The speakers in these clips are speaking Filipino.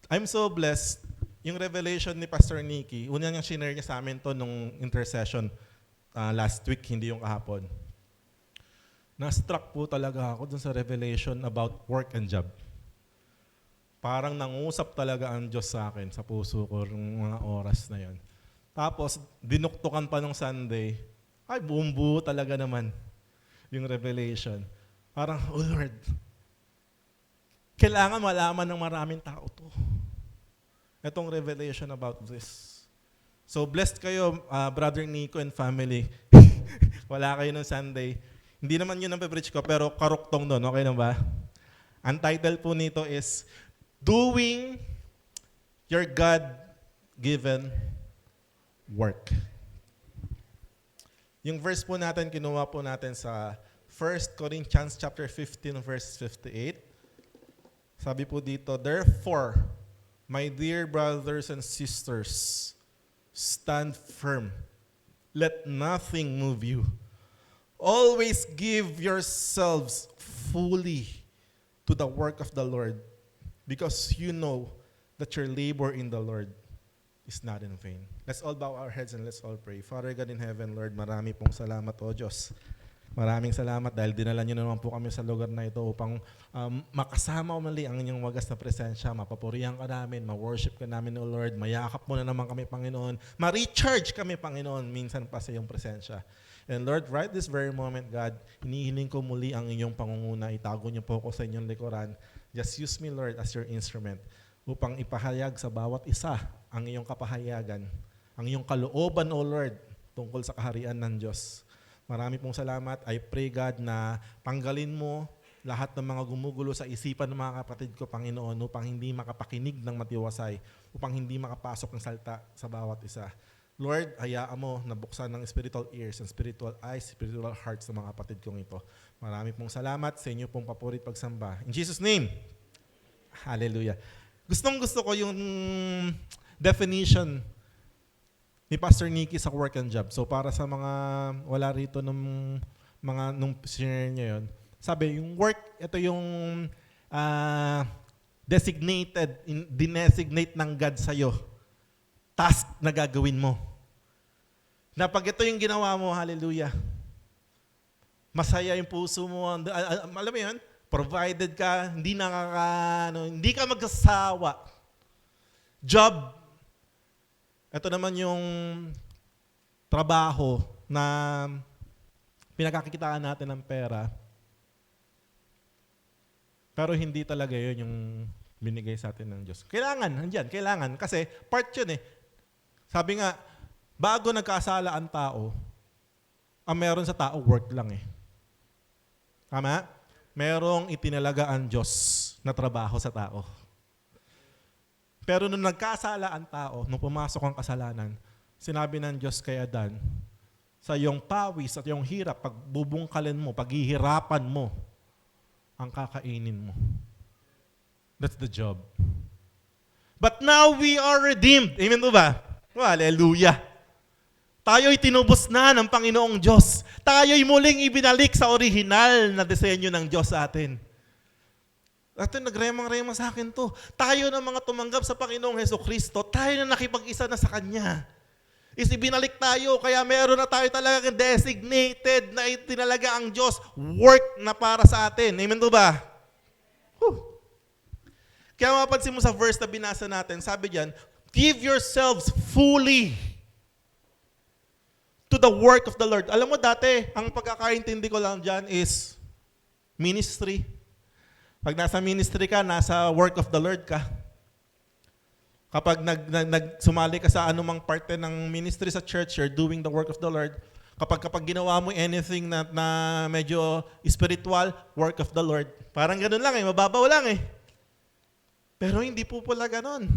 I'm so blessed. Yung revelation ni Pastor Nicky, una niyang shinare niya sa amin to nung intercession last week, hindi yung kahapon. Na-struck po talaga ako dun sa revelation about work and job. Parang nangusap talaga ang Diyos sa akin, sa puso ko, ng mga oras na yon. Tapos, dinuktukan pa nung Sunday, ay buong buo talaga naman yung revelation. Parang, oh Lord, kailangan malaman ng maraming tao to. Itong revelation about this. So blessed kayo, Brother Nico and family. Wala kayo ng Sunday. Hindi naman yun ang preach ko, pero karuktong doon. Okay na ba? Ang title po nito is, Doing Your God-Given Work. Yung verse po natin, kinuha po natin sa 1 Corinthians chapter 15, verse 58. Sabi po dito, Therefore, my dear brothers and sisters, stand firm. Let nothing move you. Always give yourselves fully to the work of the Lord, because you know that your labor in the Lord is not in vain. Let's all bow our heads and let's all pray. Father God in heaven, Lord, marami pong salamat, O Diyos. Maraming salamat dahil dinala niyo naman po kami sa lugar na ito upang makasama muli ang inyong wagas na presensya. Mapapurihan ka namin, ma-worship ka namin, O Lord. Mayakap mo na naman kami, Panginoon. Ma-recharge kami, Panginoon, minsan pa sa iyong presensya. And Lord, right this very moment, God, hinihiling ko muli ang inyong pangunguna. Itago niyo po ako sa inyong likuran. Just use me, Lord, as your instrument upang ipahayag sa bawat isa ang iyong kapahayagan, ang iyong kalooban, O Lord, tungkol sa kaharian ng Diyos. Marami pong salamat. I pray, God, na tanggalin mo lahat ng mga gumugulo sa isipan ng mga kapatid ko, Panginoon, upang hindi makapakinig ng matiwasay, upang hindi makapasok ng salita sa bawat isa. Lord, hayaan mo na buksan ng spiritual ears and spiritual eyes, spiritual hearts ng mga kapatid kong ito. Marami pong salamat sa inyo pong papurit pagsamba. In Jesus' name, hallelujah. Gustong-gusto ko yung definition ni Pastor Nicky sa work and job. So para sa mga wala rito nung share niya yun, sabi, yung work, ito yung dinesignate ng God sa'yo. Task na gagawin mo. Na pag ito yung ginawa mo, hallelujah, masaya yung puso mo. Alam mo yun? Provided ka, hindi ka magsasawa. Job, ito naman yung trabaho na pinagkakitaan natin ng pera. Pero hindi talaga yun yung binigay sa atin ng Diyos. Kailangan. Kasi part yun eh. Sabi nga, bago nagkasala ang tao, ang meron sa tao, work lang eh. Tama? Merong itinalaga ang Diyos na trabaho sa tao. Pero nung nagkasala ang tao, nung pumasok ang kasalanan, sinabi ng Diyos kay Adan, sa iyong pawis at iyong hirap, pagbubungkalin mo, paghihirapan mo, ang kakainin mo. That's the job. But now we are redeemed. Amen po ba? Oh, hallelujah. Tayo'y tinubos na ng Panginoong Diyos. Tayo'y muling ibinalik sa orihinal na disenyo ng Diyos sa atin. At nagremang-remang sa akin to. Tayo na mga tumanggap sa Panginoong Hesukristo, tayo na nakipag-isa na sa Kanya. Ibinalik tayo, kaya meron na tayo talagang designated na itinalaga ang Diyos, work na para sa atin. Amen to ba? Kaya mapansin mo sa verse na binasa natin, sabi diyan, give yourselves fully to the work of the Lord. Alam mo dati, ang pagkakaintindi ko lang diyan is ministry. Pag nasa ministry ka, nasa work of the Lord ka. Kapag sumali ka sa anumang parte ng ministry sa church, you're doing the work of the Lord. Kapag ginawa mo anything na medyo spiritual, work of the Lord. Parang ganun lang eh, mababaw lang eh. Pero hindi po pala ganun.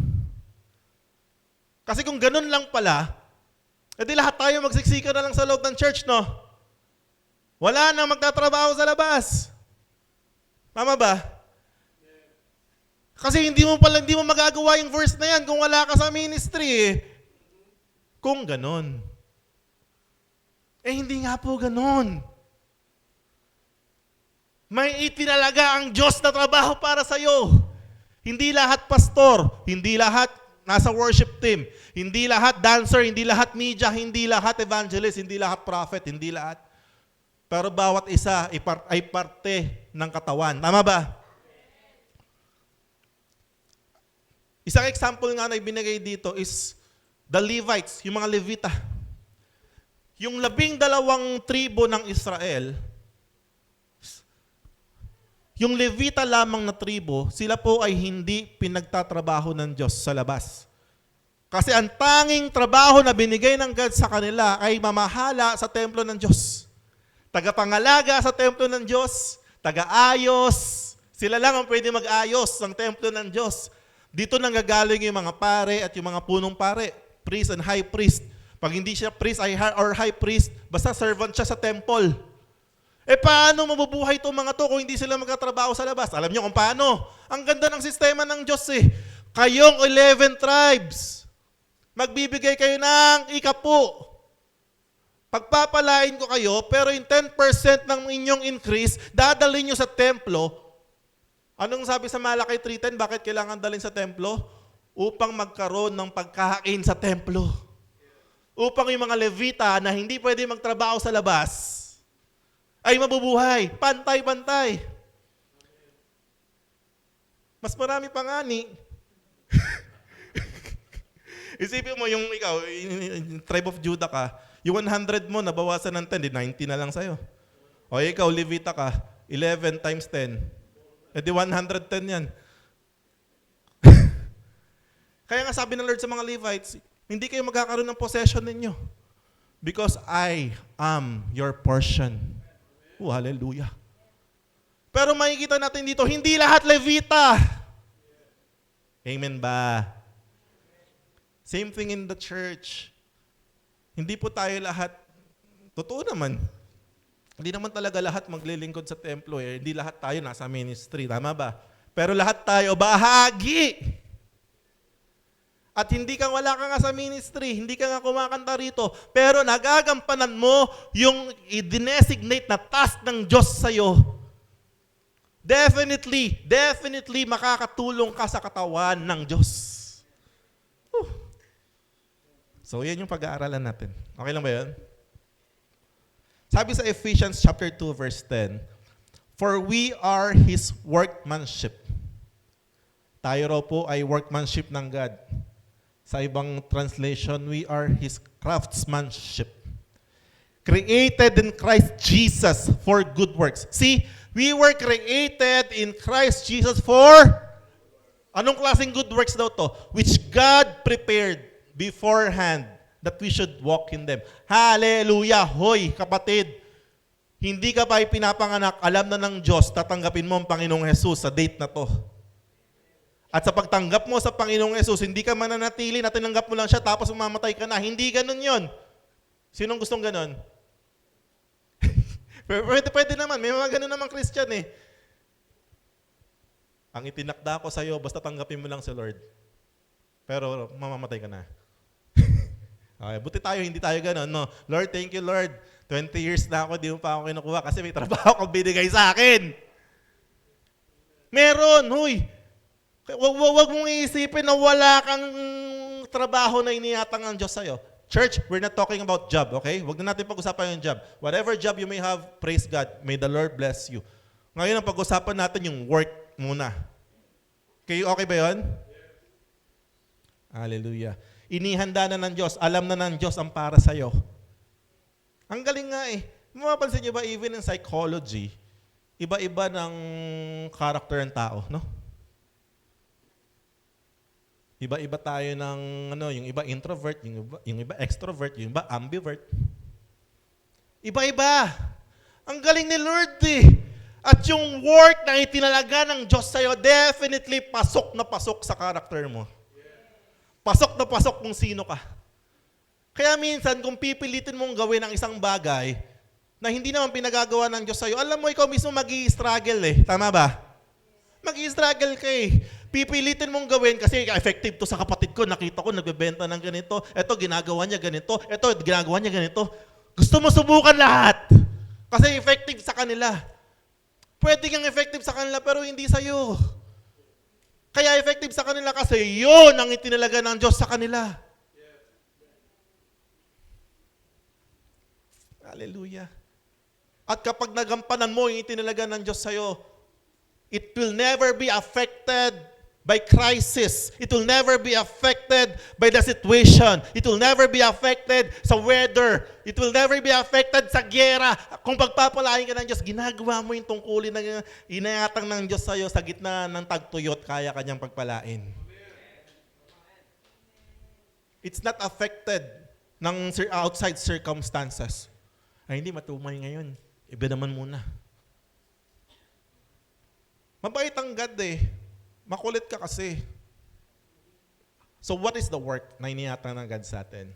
Kasi kung ganun lang pala, edi lahat tayo magsiksika na lang sa loob ng church, no? Wala nang magtatrabaho sa labas. Tama ba? Kasi hindi mo magagawa yung verse na yan kung wala ka sa ministry eh. Kung ganon. Hindi nga po ganon. May itinalaga ang Diyos na trabaho para sa'yo. Hindi lahat pastor, hindi lahat nasa worship team, hindi lahat dancer, hindi lahat media, hindi lahat evangelist, hindi lahat prophet, hindi lahat. Pero bawat isa ay parte ng katawan. Tama ba? Isang example nga na ibinigay dito is the Levites, yung mga Levita. Yung 12 tribo ng Israel, yung Levita lamang na tribo, sila po ay hindi pinagtatrabaho ng Diyos sa labas. Kasi ang tanging trabaho na binigay ng God sa kanila ay mamahala sa templo ng Diyos. Tagapangalaga sa templo ng Diyos, taga-ayos. Sila lang ang pwede mag-ayos ng templo ng Diyos. Dito nanggagaling yung mga pare at yung mga punong pare, priest and high priest. Pag hindi siya priest or high priest, basta servant siya sa temple. Paano mabubuhay itong mga to kung hindi sila magkatrabaho sa labas? Alam niyo kung paano? Ang ganda ng sistema ng Diyos eh. Kayong 11 tribes, magbibigay kayo ng ikapu. Pagpapalain ko kayo, pero yung 10% ng inyong increase, dadalhin nyo sa templo. Anong sabi sa Malakay 3:10? Bakit kailangan dalhin sa templo? Upang magkaroon ng pagkain sa templo. Upang yung mga Levita na hindi pwede magtrabaho sa labas, ay mabubuhay. Pantay-pantay. Mas marami pa nga ni. Isipin mo yung ikaw, tribe of Judah ka, yung 100 mo, nabawasan ng 10, 90 na lang sa'yo. O ikaw, Levita ka, 11 times 10. Di 110 yan. Kaya nga sabi ng Lord sa mga Levites, hindi kayo magkakaroon ng possession ninyo. Because I am your portion. Hallelujah. Pero makikita natin dito, hindi lahat Levita. Amen ba? Same thing in the church. Hindi po tayo lahat, totoo naman, hindi naman talaga lahat maglilingkod sa templo. Hindi lahat tayo nasa ministry. Tama ba? Pero lahat tayo bahagi. At wala ka nga sa ministry, hindi ka nga kumakanta rito, pero nagagampanan mo yung i-designate na task ng Diyos sa'yo. Definitely makakatulong ka sa katawan ng Diyos. So, yan yung pag-aaralan natin. Okay lang ba yun? Sabi sa Ephesians chapter 2, verse 10, "For we are His workmanship." Tayo raw po ay workmanship ng God. Sa ibang translation, we are His craftsmanship. Created in Christ Jesus for good works. See, we were created in Christ Jesus for, anong klaseng good works daw to? Which God prepared beforehand that we should walk in them. Hallelujah! Hoy, kapatid, hindi ka pa pinapanganak, alam na ng Diyos, tatanggapin mo ang Panginoong Jesus sa date na to. At sa pagtanggap mo sa Panginoong Yesus, hindi ka mananatili na tinanggap mo lang siya tapos mamamatay ka na. Hindi ganun yon. Sinong gustong ganun? pwede naman. May mga ganun namang Christian eh. Ang itinakda ko sa'yo, basta tanggapin mo lang si Lord. Pero mamamatay ka na. Okay, buti tayo, hindi tayo ganun. No? Lord, thank you Lord. 20 years na ako, di mo pa ako kinukuha kasi may trabaho kang binigay sa akin. Meron, huy. Huwag mong iisipin na wala kang trabaho na iniatang ng Diyos sa'yo. Church, we're not talking about job, okay? Huwag na natin pag-usapan yung job. Whatever job you may have, praise God. May the Lord bless you. Ngayon, ang pag-usapan natin yung work muna. Okay ba yun? Hallelujah. Inihanda na ng Diyos. Alam na ng Diyos ang para sa'yo. Ang galing nga eh. Mapapansin niyo ba, even in psychology, iba-iba ng character ng tao, no? Iba-iba tayo ng, yung iba introvert, yung iba extrovert, yung iba ambivert. Iba-iba. Ang galing ni Lord eh. At yung work na itinalaga ng Diyos sa'yo, definitely pasok na pasok sa character mo. Pasok na pasok kung sino ka. Kaya minsan, kung pipilitin mong gawin ang isang bagay na hindi naman pinagagawa ng Diyos sa'yo, alam mo, ikaw mismo mag-i-struggle eh. Tama ba? Mag-i-struggle ka eh. Pipilitin mong gawin kasi effective to sa kapatid ko. Nakita ko, nagbebenta ng ganito. Ito, ginagawa niya ganito. Ito, ginagawa niya ganito. Gusto mo subukan lahat. Kasi effective sa kanila. Pwede kang effective sa kanila pero hindi sa'yo. Kaya effective sa kanila kasi yun ang itinalaga ng Diyos sa kanila. Hallelujah. At kapag nagampanan mo yung itinalaga ng Diyos sa'yo, it will never be affected by crisis. It will never be affected by the situation. It will never be affected sa weather. It will never be affected sa gyera. Kung pagpapalain ka ng Diyos, ginagawa mo yung tungkulin na inayatang ng Diyos sa'yo sa gitna ng tagtuyot, kaya kanyang pagpalain. It's not affected ng outside circumstances. Ay, hindi, matumay ngayon. Iba naman muna. Mabait ang God eh. Makulit ka kasi. So what is the work na iniyatang ng God sa atin?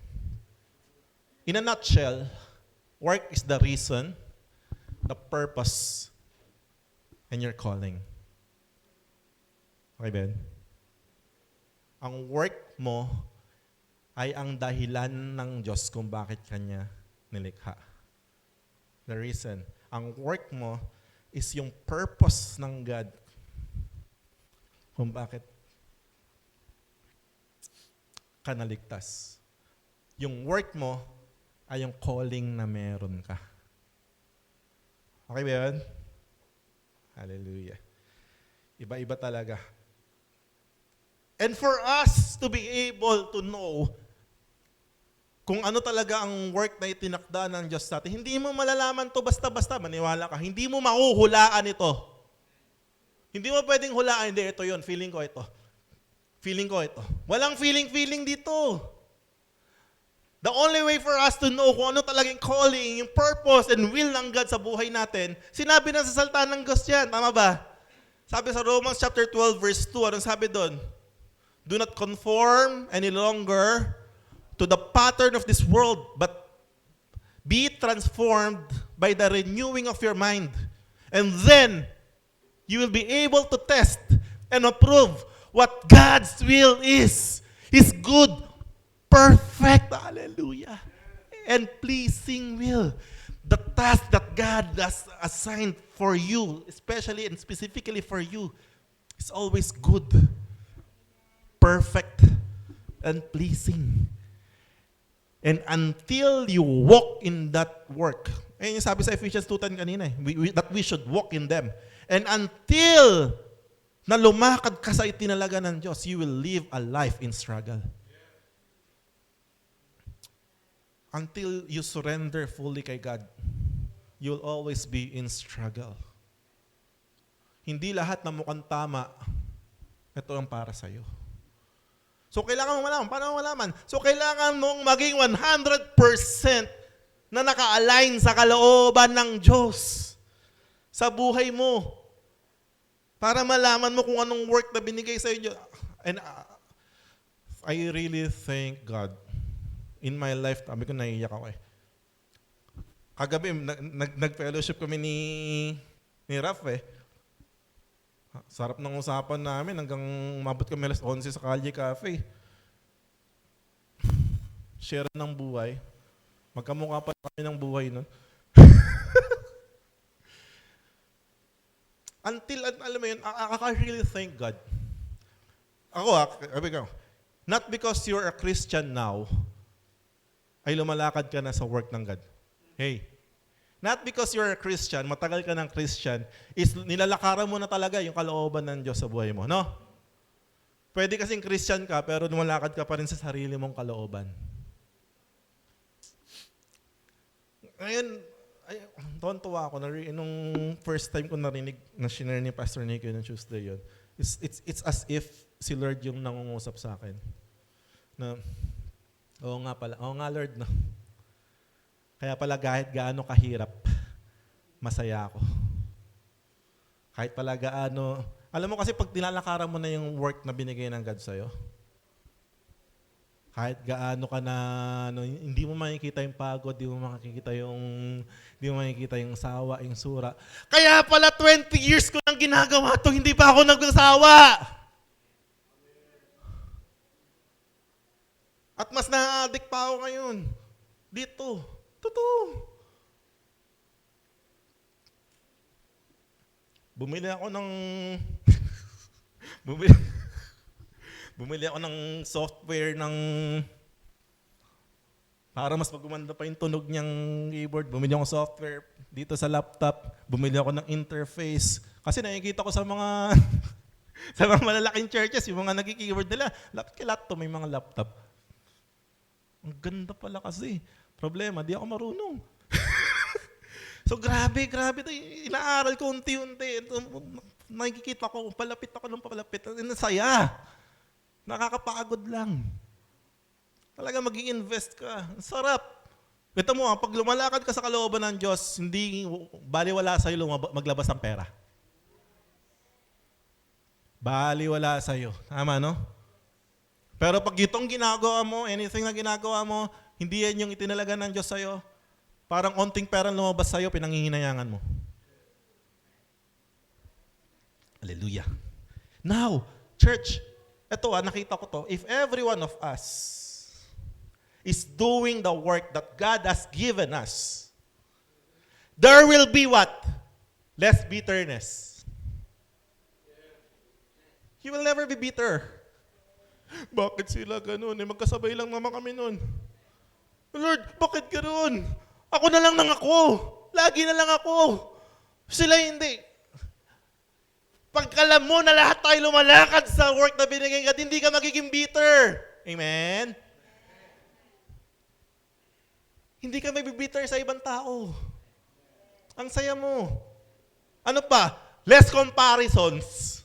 In a nutshell, work is the reason, the purpose, and your calling. Okay, Ben? Ang work mo ay ang dahilan ng Diyos kung bakit Kanya nilikha. The reason. Ang work mo is yung purpose ng God kung bakit ka naligtas. Yung work mo ay yung calling na meron ka. Okay ba yun? Hallelujah. Iba-iba talaga. And for us to be able to know kung ano talaga ang work na itinakda ng Diyos sa atin, hindi mo malalaman to basta-basta, maniwala ka. Hindi mo mahuhulaan ito. Hindi mo pwedeng hulaan, hindi, ito yun, feeling ko ito. Feeling ko ito. Walang feeling dito. The only way for us to know kung ano talagang calling, yung purpose and will ng God sa buhay natin, sinabi na sa salita ng Diyos yan. Tama ba? Sabi sa Romans chapter 12 verse 2, anong sabi doon? Do not conform any longer to the pattern of this world, but be transformed by the renewing of your mind. And then, you will be able to test and approve what God's will is. His good, perfect, hallelujah, and pleasing will. The task that God has assigned for you, especially and specifically for you, is always good, perfect, and pleasing. And until you walk in that work, yung sabi sa Ephesians 2:10 kanina, that we should walk in them. And until na lumakad ka sa itinalaga ng Diyos, you will live a life in struggle. Until you surrender fully kay God, you'll always be in struggle. Hindi lahat na mukhang tama, ito ang para sa'yo. So kailangan mong malaman. Paano malaman? So kailangan mong maging 100% na naka-align sa kalooban ng Diyos sa buhay mo. Para malaman mo kung anong work na binigay sa inyo. And I really thank God. In my life, sabi ko naiiyak ako eh. Kagabi, nag-fellowship kami ni Raf eh. Sarap ng usapan namin hanggang mabot kami alas 11 sa Kalye Cafe. Share ng buhay. Magkamukha pa kami ng buhay nun. Until, alam mo yun, I really thank God. Not because you're a Christian now, ay lumalakad ka na sa work ng God. Hey, not because you're a Christian, matagal ka ng Christian, is nilalakaran mo na talaga yung kalooban ng Diyos sa buhay mo, no? Pwede kasing Christian ka, pero lumalakad ka pa rin sa sarili mong kalooban. Ngayon, tuwa ako nung first time ko narinig na shinare ni Pastor Nico ng Tuesday yun. It's as if si Lord yung nangungusap sa akin. Na, oo nga Lord, no. Kaya pala kahit gaano kahirap, masaya ako. Kahit pala gaano, alam mo kasi pag nilalakaran mo na yung work na binigay ng God sa'yo, kahit gaano ka na, hindi mo makikita yung pagod, hindi mo makikita yung sawa, yung sura. Kaya pala 20 years ko nang ginagawa to, hindi pa ako nagsasawa. At mas na-addict pa ako ngayon. Dito. Totoo. Bumili ako ng... Bumili ako ng software para mas magumanda pa yung tunog niyang keyboard. Bumili ako ng software dito sa laptop. Bumili ako ng interface. Kasi nakikita ko sa mga sa mga malalaking churches, yung mga nag-keyboard nila, lahat to may mga laptop. Ang ganda pala kasi. Problema, di ako marunong. So grabe. Inaaral ko unti-unti. Nakikita ko, palapit ako ng palapit. Nasaya. Nakakapagod lang. Talaga mag-i-invest ka. Ang sarap. Ito mo, pag lumalakad ka sa kalooban ng Diyos, hindi baliwala sa'yo maglabas ng pera. Baliwala sa'yo. Tama, no? Pero pag itong ginagawa mo, anything na ginagawa mo, hindi yan yung itinalaga ng Diyos sa'yo, parang onting pera lumabas sa'yo, pinanghihinayangan mo. Hallelujah. Now, church, ito nakita ko to, if every one of us is doing the work that God has given us, there will be what? Less bitterness. You will never be bitter. Bakit sila ganun? Magkasabay lang naman kami nun. Lord, bakit ganun? Ako na lang ako. Lagi na lang ako. Sila hindi. Pagkalam mo na lahat tayo lumalakad sa work na binigay ka, hindi ka magiging bitter. Amen? Hindi ka may bitter sa ibang tao. Ang saya mo. Ano pa? Less comparisons.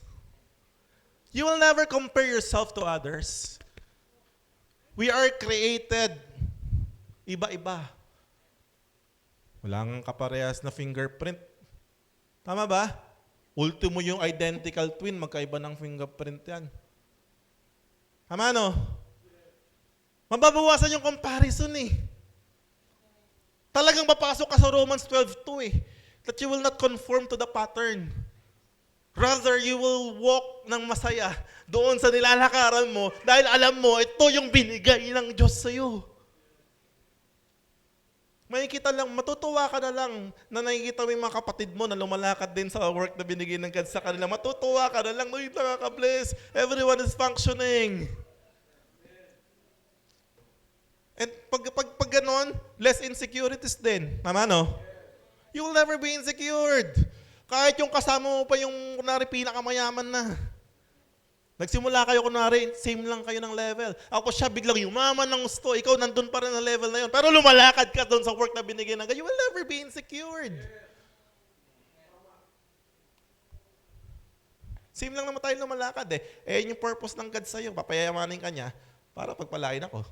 You will never compare yourself to others. We are created iba-iba. Wala nang kaparehas na fingerprint. Tama ba? Ultimo yung identical twin, magkaiba ng fingerprint yan. Tama, no? Mababawasan yung comparison Talagang papasok ka sa Romans 12:2 that you will not conform to the pattern. Rather, you will walk ng masaya doon sa nilalakaran mo dahil alam mo, ito yung binigay ng Diyos sa'yo. Makikita lang, matutuwa ka na lang na nakikita mo yung mga kapatid mo na lumalakad din sa work na binigay ng God sa kanila. Matutuwa ka na lang, nakaka-bless. Everyone is functioning. And pag ganon, less insecurities din. Tama, no? You will never be insecure. Kahit yung kasama mo pa yung kunwari pinakamayaman na. Nagsimula kayo kunwari, same lang kayo ng level. Ako siya biglang yumaman ng gusto, ikaw nandun pa rin na level na yun. Pero lumalakad ka doon sa work na binigay ng God, you will never be insecure. Same lang naman tayo lumalakad yun yung purpose ng God sa'yo. Papayamanin ka niya para pagpalain ako.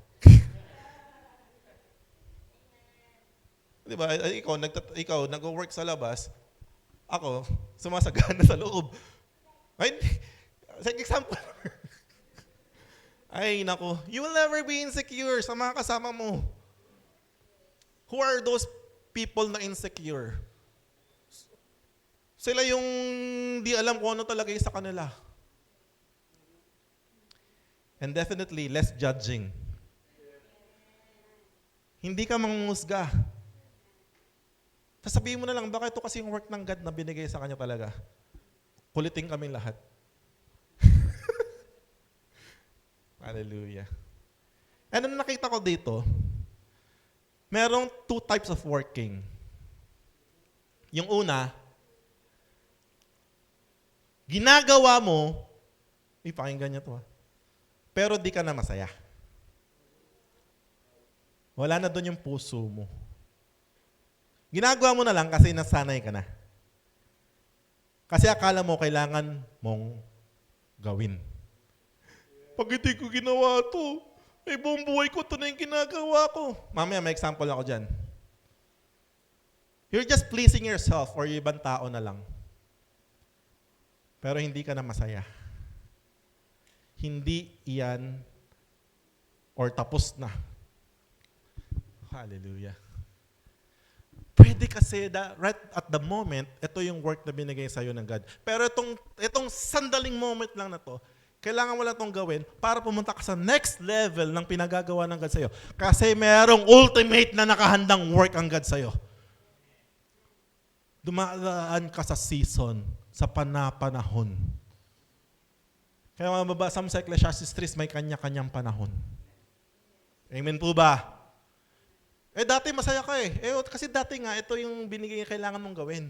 Diba? Ikaw nag-work sa labas, ako, sumasagana sa loob. Ay, sa example. Ay, nako. You will never be insecure sa mga kasama mo. Who are those people na insecure? Sila yung di alam kung ano talaga yung sa kanila. And definitely, less judging. Hindi ka mangungusga. Sasabihin mo na lang, baka ito kasi yung work ng God na binigay sa kanya talaga. Kuliting kaming lahat. Hallelujah. And ano nakita ko dito, merong two types of working. Yung una, ginagawa mo, pakinggan niyo to pero di ka na masaya. Wala na doon yung puso mo. Ginagawa mo na lang kasi nasanay ka na. Kasi akala mo kailangan mong gawin. Pag hindi ko ginawa to, buong buhay ko, ito na yung ginagawa ko. Mamaya, may example ako dyan. You're just pleasing yourself or yung ibang tao na lang. Pero hindi ka na masaya. Hindi iyan or tapos na. Hallelujah. Pwede kasi right at the moment, ito yung work na binigay sa'yo ng God. Pero itong sandaling moment lang na to, kailangan mo lang itong gawin para pumunta ka sa next level ng pinagagawa ng God sa'yo. Kasi merong ultimate na nakahandang work ang God sa'yo. Dumaan ka sa season, sa panapanahon. Kaya mababasa mo sa Ecclesiastes 3, may kanya-kanyang panahon. Amen po ba? Dati masaya ka eh. Kasi dati nga, ito yung binigay na kailangan mong gawin.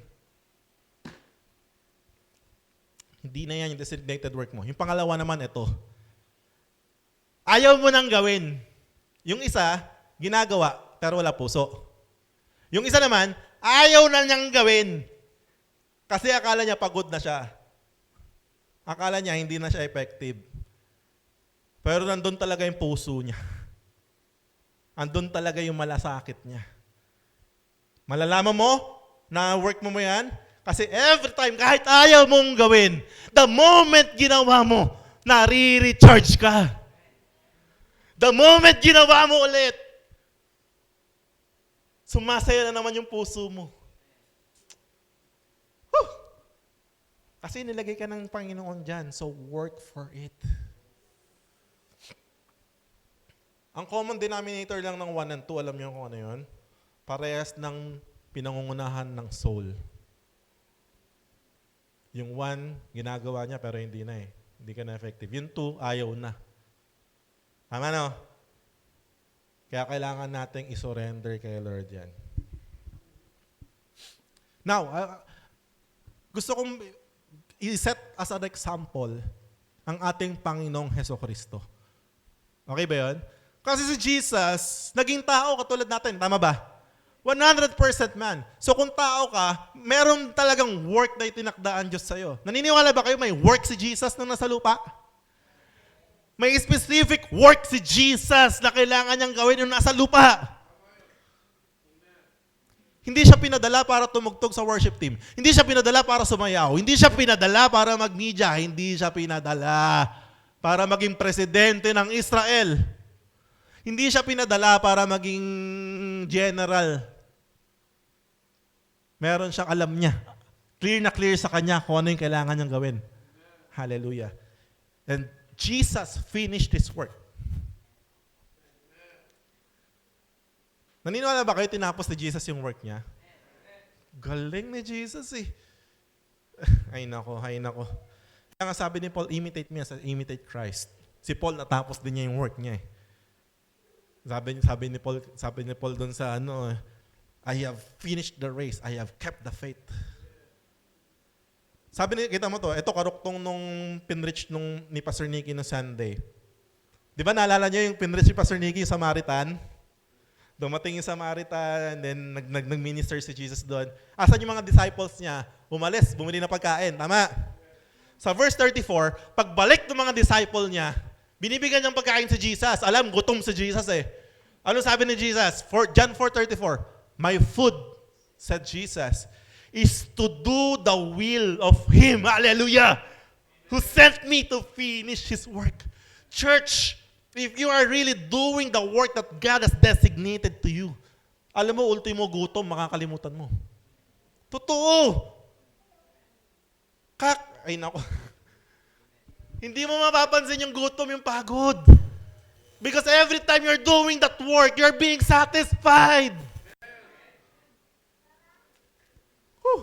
Hindi na yan yung designated work mo. Yung pangalawa naman, ito. Ayaw mo nang gawin. Yung isa, ginagawa, pero wala puso. Yung isa naman, ayaw na niyang gawin. Kasi akala niya pagod na siya. Akala niya hindi na siya effective. Pero nandun talaga yung puso niya. Andun talaga yung malasakit niya. Malalaman mo na work mo yan? Kasi every time, kahit ayaw mong gawin, the moment ginawa mo, nare-recharge ka. The moment ginawa mo ulit, sumasaya na naman yung puso mo. Whew! Kasi nilagay ka ng Panginoon dyan, so work for it. Ang common denominator lang ng 1 and 2, alam niyo kung ano yun? Parehas ng pinangungunahan ng soul. Yung 1, ginagawa niya pero hindi na eh. Hindi ka na effective. Yung 2, ayaw na. Tama no? Kaya kailangan nating isurrender kay Lord yan. Now, gusto kong i-set as an example ang ating Panginoong Hesukristo. Okay ba yun? Kasi si Jesus, naging tao katulad natin, tama ba? 100% man. So kung tao ka, meron talagang work na itinakdaan Diyos sa'yo. Naniniwala ba kayo may work si Jesus nung nasa lupa? May specific work si Jesus na kailangan niyang gawin nung nasa lupa. Hindi siya pinadala para tumugtog sa worship team. Hindi siya pinadala para sumayaw. Hindi siya pinadala para mag-media. Hindi siya pinadala para maging presidente ng Israel. Hindi siya pinadala para maging general. Meron siyang alam niya. Clear na clear sa kanya kung ano yung kailangan niyang gawin. Hallelujah. And Jesus finished His work. Naniniwala ba kayo tinapos ni Jesus yung work niya? Galing ni Jesus eh. Ay nako. Kaya nga sabi ni Paul, imitate me as I imitate Christ. Si Paul natapos din niya yung work niya eh. Sabi ni Paul doon sa I have finished the race, I have kept the faith. Kita mo to, ito karuktong nung pinrich ni Pastor Nicky no Sunday. Di ba naalala niyo yung pinrich ni Pastor Nicky, yung Samaritan? Dumating yung Samaritan, and then nag-minister si Jesus doon. Asan yung mga disciples niya? Umalis, bumili na pagkain, tama? Sa verse 34, pagbalik ng mga disciple niya, binibigyan niyang pagkain si Jesus. Alam, gutom si Jesus eh. Ano sabi ni Jesus? John 4:34, my food, said Jesus, is to do the will of Him, hallelujah, who sent me to finish His work. Church, if you are really doing the work that God has designated to you, alam mo, ultimo gutom, makakalimutan mo. Totoo. Ay nako. Hindi mo mapapansin yung gutom, yung pagod. Because every time you're doing that work, you're being satisfied. Whew.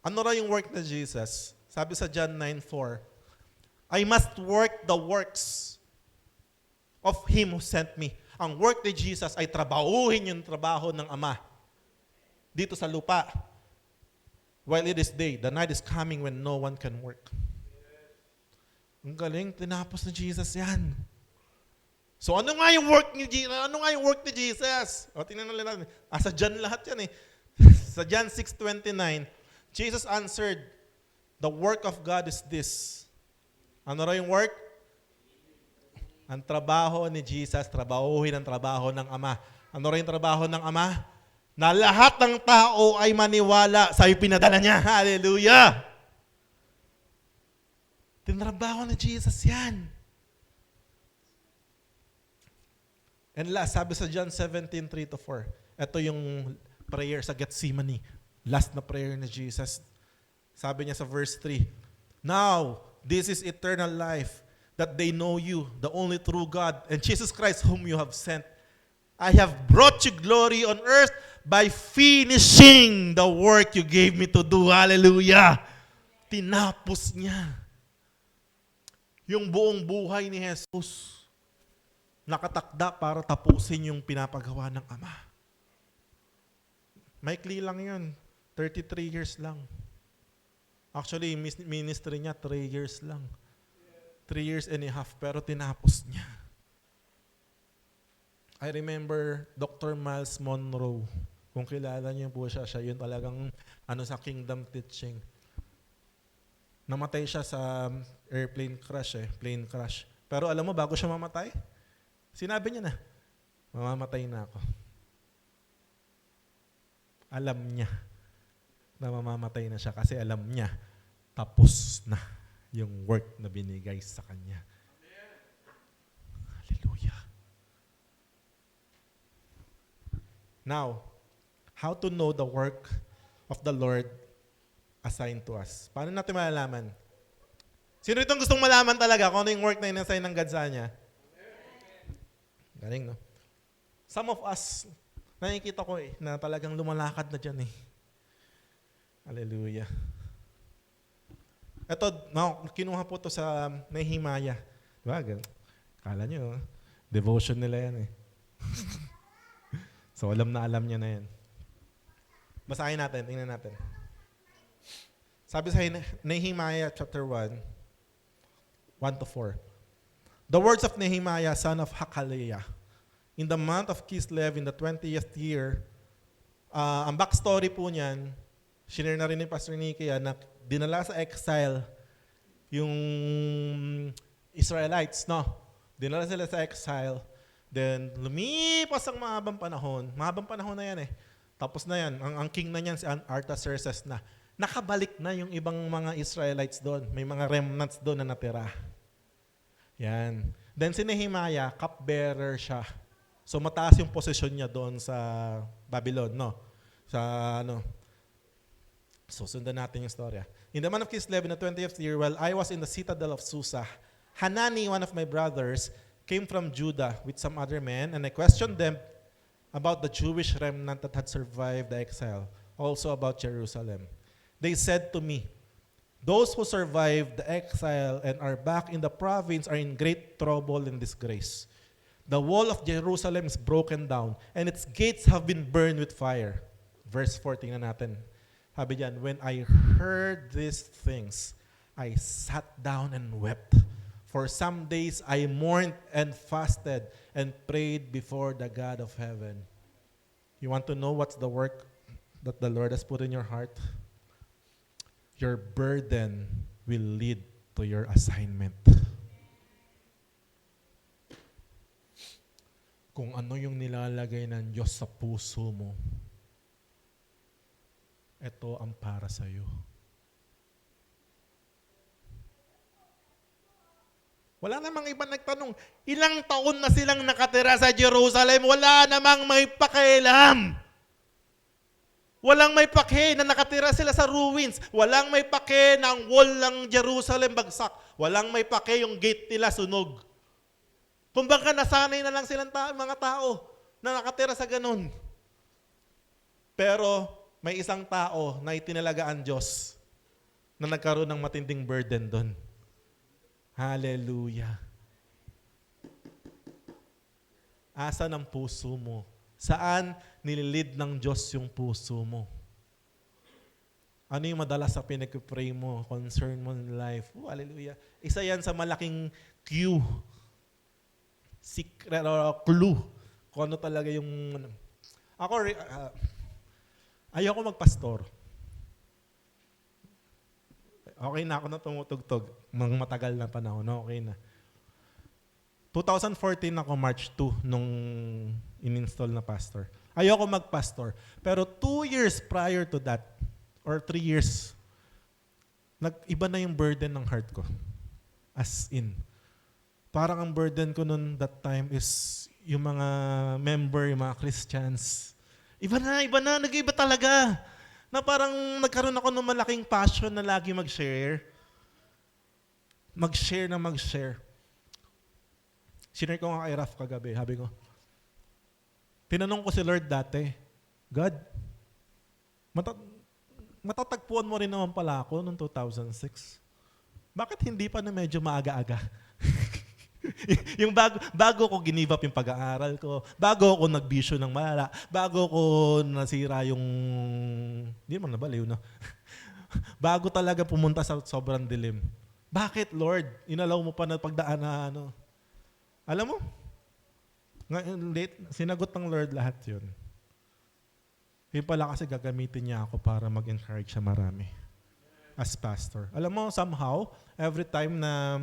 Ano ra yung work na Jesus? Sabi sa John 9:4, I must work the works of Him who sent me. Ang work ni Jesus ay trabahuhin yung trabaho ng Ama dito sa lupa. While it is day, the night is coming when no one can work. Ang galing, tinapos ni Jesus yan. So ano nga yung work ni Jesus? Ano nga yung work ni Jesus? O tingnan natin. Sa John lahat yan eh. Sa John 6:29, Jesus answered, the work of God is this. Ano raw yung work? Ang trabaho ni Jesus, trabahuhin ang trabaho ng Ama. Ano raw yung trabaho ng Ama? Na lahat ng tao ay maniwala sa ipinadala niya. Hallelujah! Tinrabaho ni Jesus yan. And last, sabi sa John 17:3-4, ito yung prayer sa Gethsemane. Last na prayer ni Jesus. Sabi niya sa verse 3, now, this is eternal life, that they know you, the only true God, and Jesus Christ whom you have sent. I have brought you glory on earth by finishing the work you gave me to do. Hallelujah! Tinapos niya. Yung buong buhay ni Jesus, nakatakda para tapusin yung pinapagawa ng Ama. Maikli lang yun. 33 years lang. Actually, ministry niya, 3 years lang. 3 years and a half, pero tinapos niya. I remember Dr. Miles Monroe. Kung kilala niyo po siya yun talagang sa kingdom teaching. Namatay siya sa airplane crash plane crash. Pero alam mo, bago siya mamatay, sinabi niya na, mamamatay na ako. Alam niya na mamamatay na siya kasi alam niya, tapos na yung work na binigay sa kanya. Hallelujah. Now, how to know the work of the Lord assigned to us? Paano natin malalaman? Sino itong gustong malaman talaga kung ano yung work na inassign ng God sa kanya? Galing, no? Some of us, nakikita ko na talagang lumalakad na dyan Hallelujah. Ito, kinuha po to sa Nehemiah. Diba? Kala nyo, devotion nila yan So, alam niya na yan. Basahin natin, tingnan natin. Sabi sa Nehemiah chapter 1, 1-4. The words of Nehemiah, son of Hakaliah. In the month of Kislev, in the 20th year, ang backstory po niyan, shinare na rin ni Pastor Nicky na dinala sa exile yung Israelites, no? Dinala sila sa exile. Then, lumipas ang mahabang panahon. Mahabang panahon na yan Tapos na yan, ang king na yan si Artaxerxes na. Nakabalik na yung ibang mga Israelites doon. May mga remnants doon na natira. Yan. Then si Nehemiah, cupbearer siya. So mataas yung posisyon niya doon sa Babylon, no? Susundan natin yung storya. In the month of Kislev, in the 20th year, while I was in the citadel of Susa, Hanani, one of my brothers, came from Judah with some other men, and I questioned them about the Jewish remnant that had survived the exile, also about Jerusalem. They said to me, those who survived the exile and are back in the province are in great trouble and disgrace. The wall of Jerusalem is broken down, and its gates have been burned with fire. Verse 14 na natin. Sabi diyan, when I heard these things, I sat down and wept. For some days I mourned and fasted and prayed before the God of heaven. You want to know what's the work that the Lord has put in your heart? Your burden will lead to your assignment. Kung ano yung nilalagay ng Diyos sa puso mo, ito ang para sa iyo. Wala namang iba nagtanong, ilang taon na silang nakatira sa Jerusalem, wala namang may pakialam. Walang may pake na nakatira sila sa ruins. Walang may pake na ang wall ng Jerusalem bagsak. Walang may pake yung gate nila sunog. Kumbaga nasanay na lang silang mga tao na nakatira sa ganun. Pero may isang tao na itinalagaan Diyos na nagkaroon ng matinding burden doon. Hallelujah. Asa ng puso mo? Saan nililid ng Diyos yung puso mo? Ano yung madalas sa pinag-pray mo, concern mo in life? Hallelujah. Isa yan sa malaking cue. Secret or clue. Kung ano talaga yung... Ayoko magpastor. Okay na ako na tumutugtog. Matagal na panahon. Okay na. 2014 ako, March 2, nung in-install na pastor. Ayoko magpastor. Pero 2 years prior to that, or 3 years, iba na yung burden ng heart ko. As in. Parang ang burden ko noon that time is yung mga member, yung mga Christians. Iba na, nag-iba talaga. Na parang nagkaroon ako ng malaking passion na lagi mag-share. Mag-share. Sinare ko nga kay Raf kagabi. Sabi ko, tinanong ko si Lord dati, God, matatagpuan mo rin naman pala ako noong 2006. Bakit hindi pa na medyo maaga-aga? Yung bago ko ginive up yung pag-aaral ko, bago ako nagbisyo ng malala, bago ko nasira yung, hindi man nabaliw, no? Bago talaga pumunta sa sobrang dilim. Bakit, Lord? Inalaw mo pa na pagdaan na ano? Alam mo, sinagot ng Lord lahat yun. Yung pala kasi gagamitin niya ako para mag-encourage siya marami. As pastor. Alam mo, somehow, every time na,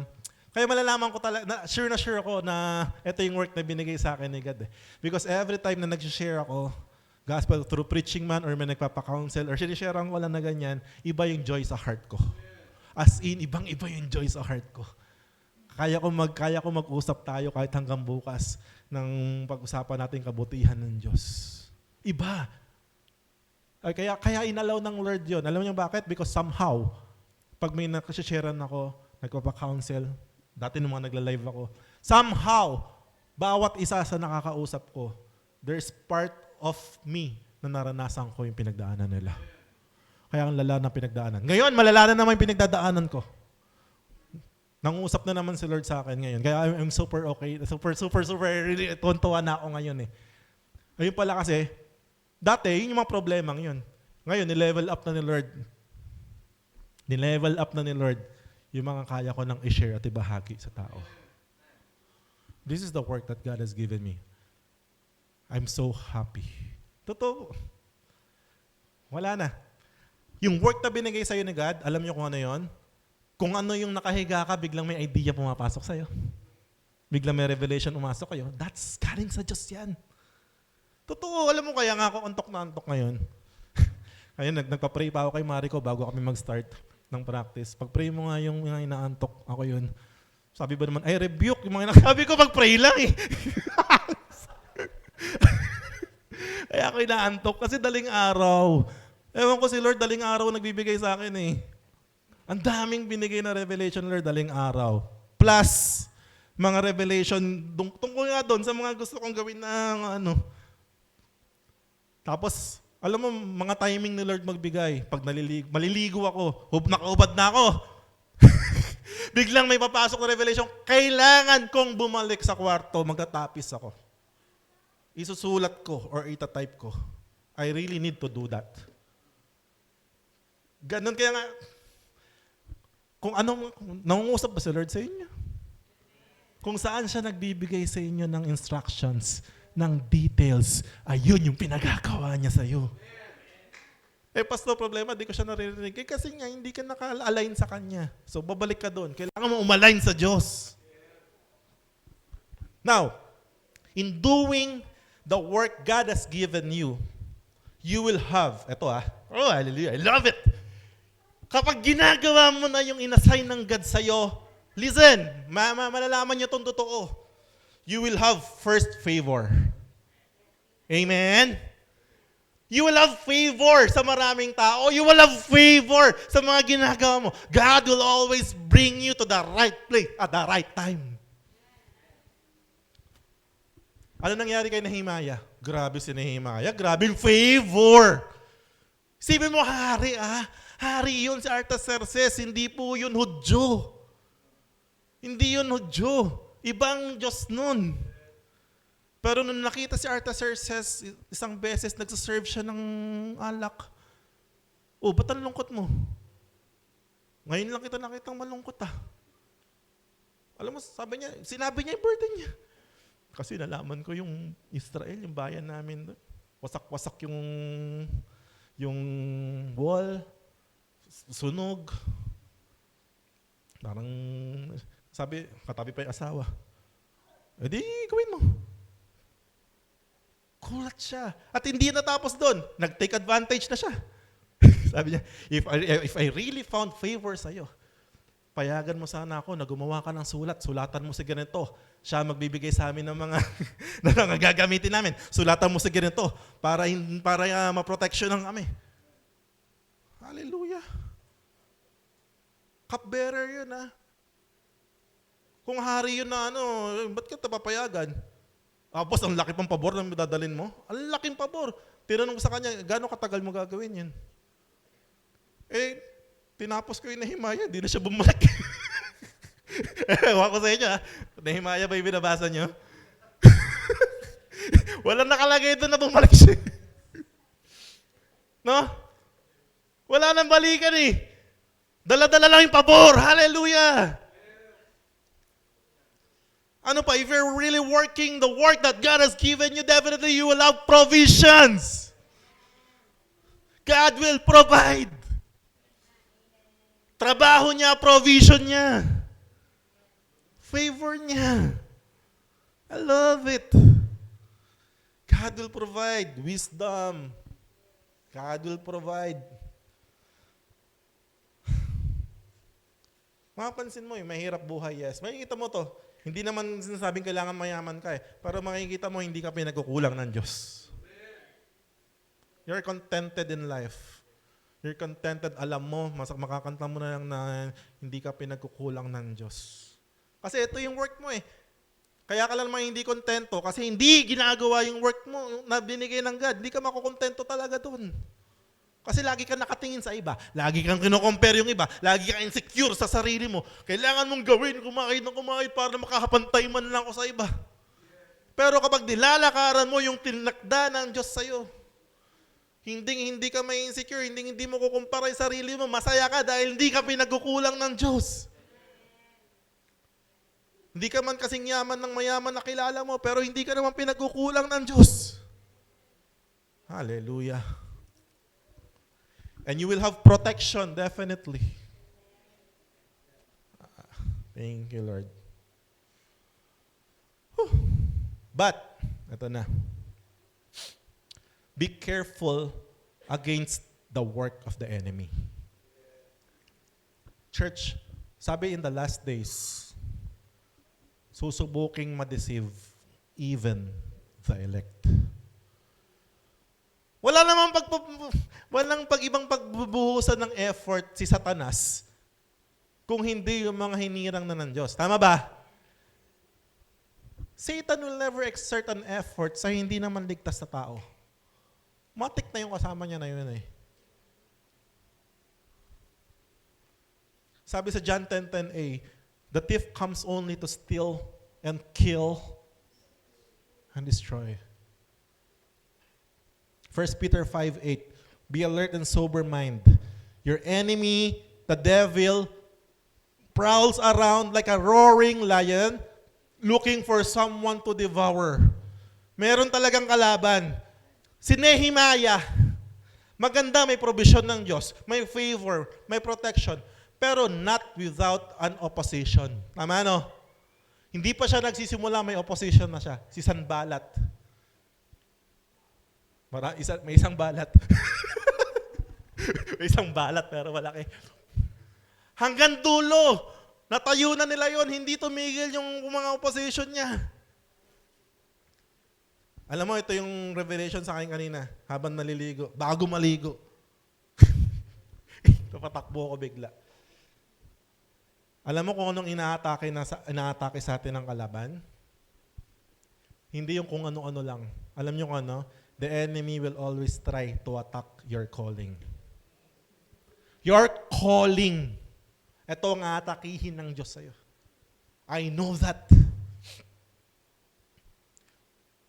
kaya malalaman ko talaga, sure ako na ito yung work na binigay sa akin ni God. Because every time na nag-share ako, gospel through preaching man or may nagpapa-counsel or sinishare ko lang na ganyan, iba yung joy sa heart ko. As in, ibang-iba yung joy sa heart ko. Kaya ko mag-usap tayo kahit hanggang bukas ng pag-usapan natin kabutihan ng Diyos. Iba. Ay, kaya inalaw ng Lord yun. Alam niyo bakit? Because somehow, pag may nakasharean ako, nagpapa-counsel, dati nung mga nagla-live ako, somehow, bawat isa sa nakakausap ko, there's part of me na naranasan ko yung pinagdaanan nila. Kaya ang lala ng pinagdaanan. Ngayon, malala na naman yung pinagdadaanan ko. Nangusap na naman si Lord sa akin ngayon. Kaya I'm super okay. Super, really, tuwan-tuwa na ako ngayon eh. Ayun pala kasi, dati, yun yung mga problemang yun. Ngayon, nilevel up na ni Lord. Nilevel up na ni Lord yung mga kaya ko nang i-share at ibahagi sa tao. This is the work that God has given me. I'm so happy. Totoo. Wala na. Yung work na binigay sa'yo ni God, alam niyo kung ano yon? Kung ano yung nakahiga ka, biglang may idea pumapasok sa'yo. Biglang may revelation umasok kayo. That's galing sa Diyos yan. Totoo, alam mo kaya nga ako antok na antok ngayon. Ayun, nagpa-pray pa ako kay Marico bago kami mag-start ng practice. Pag-pray mo nga yung inaantok, ako yun. Sabi ba naman, ay rebuke yung mga sabi ko, pag-pray lang eh. Kaya ako inaantok kasi daling araw. Ewan ko si Lord, daling araw nagbibigay sa akin eh. Ang daming binigay na revelation, Lord, daling araw. Plus, mga revelation, tungkol nga doon sa mga gusto kong gawin na ano. Tapos, alam mo, mga timing ni Lord magbigay. Pag maliligo ako, nakaubad na ako. Biglang may papasok na revelation, kailangan kong bumalik sa kwarto, magtatapis ako. Isusulat ko or itatype ko. I really need to do that. Ganun kaya nga, kung anong, nangungusap ba si Lord sa inyo? Kung saan siya nagbibigay sa inyo ng instructions, ng details, ayun yung pinagagawa niya sa iyo. Eh, pastor, problema, di ko siya naririnig. Kasi nga, hindi ka naka-align sa Kanya. So, babalik ka doon. Kailangan mo umalign sa Diyos. Now, in doing the work God has given you, you will have, oh, hallelujah, I love it. Kapag ginagawa mo na yung inassign ng God sa'yo, listen, malalaman niyo itong totoo. You will have first favor. Amen? You will have favor sa maraming tao. You will have favor sa mga ginagawa mo. God will always bring you to the right place at the right time. Ano nangyari kay Nehemiah? Grabe si Nehemiah. Grabe yung favor. Isipin mo, hari Hari yun si Artaxerxes, hindi po yun Hudyo. Hindi yun Hudyo. Ibang Diyos nun. Pero nung nakita si Artaxerxes, isang beses nagsaserve siya ng alak. Oh, ba't ang lungkot mo? Ngayon lang kita nakitang malungkot Alam mo, sinabi niya yung burden niya. Kasi nalaman ko yung Israel, yung bayan namin doon. Wasak-wasak yung wall. Sunog. Parang, sabi, katabi pa yung asawa. E di, gawin mo. Kulat siya. At hindi natapos doon. Nag-take advantage na siya. Sabi niya, if I really found favor sa'yo, payagan mo sana ako na gumawa ka ng sulat. Sulatan mo si ganito. Siya magbibigay sa amin ng mga gagamitin namin. Sulatan mo si ganito para ma-protection ng kami. Hallelujah. Cupbearer yun Kung hari yun na ba't ka papayagan? Boss, ang laki pang pabor na dadalhin mo. Ang laking pabor. Tinanong ko sa kanya, gano'ng katagal mo gagawin yun? Tinapos ko yung Nehemiah, di na siya bumalik. Ewan ko sa inyo, ha? Nehemiah ba yung binabasa nyo? Walang nakalagay doon na bumalik siya. No? Wala nang balikan eh. Dala-dala lang yung pabor. Hallelujah! Ano pa, if you're really working the work that God has given you, definitely you will have provisions. God will provide. Trabaho niya, provision niya. Favor niya. I love it. God will provide wisdom. God will provide. Mapapansin mo, mahirap buhay, yes. Makikita mo to. Hindi naman sinasabing kailangan mayaman ka eh. Pero makikita mo, hindi ka pinagkukulang ng Diyos. You're contented in life. You're contented, alam mo, makakanta mo na lang na hindi ka pinagkukulang ng Diyos. Kasi ito yung work mo eh. Kaya ka lang hindi kontento kasi hindi ginagawa yung work mo na binigay ng God. Hindi ka makukontento talaga doon. Kasi lagi ka nakatingin sa iba. Lagi kang kino-compare yung iba. Lagi kang insecure sa sarili mo. Kailangan mong gawin, kumain para makakapantay man lang ako sa iba. Pero kapag nilalakaran mo yung tinakda ng Diyos sa'yo, hindi ka may insecure, hindi mo kukumpara yung sarili mo, masaya ka dahil hindi ka pinagkukulang ng Diyos. Hindi ka man kasing yaman ng mayaman na kilala mo, pero hindi ka naman pinagkukulang ng Diyos. Hallelujah. And you will have protection, definitely. Thank you, Lord. Whew. But, ito na. Be careful against the work of the enemy. Church, sabi in the last days, susubuking ma-deceive even the elect. Walang ibang pagbubuhusan ng effort si Satanas kung hindi yung mga hinirang na ng Diyos. Tama ba? Satan will never exert an effort sa hindi naman ligtas na tao. Matik na yung kasama niya na yun eh. Sabi sa John 10:10a, the thief comes only to steal and kill and destroy. 1 Peter 5:8, be alert and sober mind. Your enemy, the devil, prowls around like a roaring lion looking for someone to devour. Meron talagang kalaban. Si Nehemiah, maganda, may provision ng Diyos, may favor, may protection, pero not without an opposition. Tama, no? Hindi pa siya nagsisimula, may opposition na siya. Si Sanballat. May isang balat. May isang balat, pero malaki. Hanggang dulo, natayo na nila yon, hindi tumigil yung mga opposition niya. Alam mo, ito yung revelation sa akin kanina, habang naliligo, bago maligo. Papatakbo ako bigla. Alam mo kung anong inaatake sa atin ng kalaban? Hindi yung kung ano-ano lang. Alam niyo kung ano? The enemy will always try to attack your calling. Your calling. Ito ang atakihin ng Diyos sa'yo. I know that.